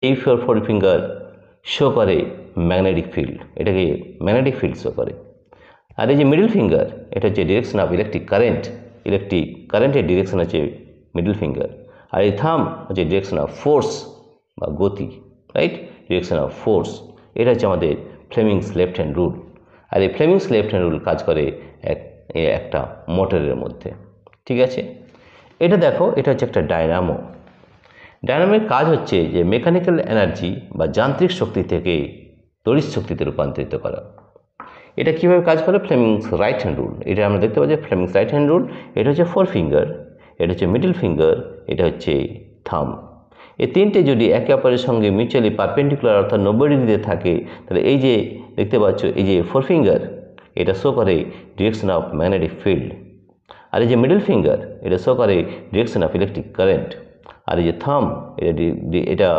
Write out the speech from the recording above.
এই four finger show করে magnetic field, এটাকে ম্যাগনেটিক ফিল্ড শো করে। আর এই যে মিডল ফিঙ্গার, এটা হচ্ছে ডিরেকশন অফ ইলেকট্রিক কারেন্টের ডিরেকশন হচ্ছে মিডল ফিঙ্গার। আর এই থাম হচ্ছে ডিরেকশন অফ ফোর্স বা গতি, রাইট, ডিরেকশন অফ ফোর্স। এটা হচ্ছে আমাদের ফ্লেমিংস লেফট হ্যান্ড রুল। আর এই ফ্লেমিংস লেফট হ্যান্ড রুল কাজ করে একটা মোটরের মধ্যে, ঠিক আছে। এটা দেখো, এটা হচ্ছে একটা ডায়নামো। ডায়নামোর কাজ হচ্ছে যে মেকানিক্যাল এনার্জি বা যান্ত্রিক শক্তি থেকে তড়িৎ শক্তিতে রূপান্তরিত করা। এটা কীভাবে কাজ করে? Fleming's right hand rule. এটা আমরা দেখতে পাচ্ছি ফ্লেমিংস রাইট হ্যান্ড রুল। এটা হচ্ছে ফোর ফিঙ্গার, এটা হচ্ছে মিডল ফিঙ্গার, এটা হচ্ছে থাম। এই তিনটে যদি একে অপরের সঙ্গে মিউচুয়ালি পারপেন্ডিকুলার অর্থাৎ 90 ডিগ্রিতে থাকে, তাহলে এই যে দেখতে পাচ্ছ এই যে ফোর ফিঙ্গার, এটা শো করে ডিরেকশন অফ ম্যাগনেটিক ফিল্ড। আর এই যে মিডল ফিঙ্গার, এটা শো করে ডিরেকশন অফ ইলেকট্রিক কারেন্ট। আর এই যে থাম, এটা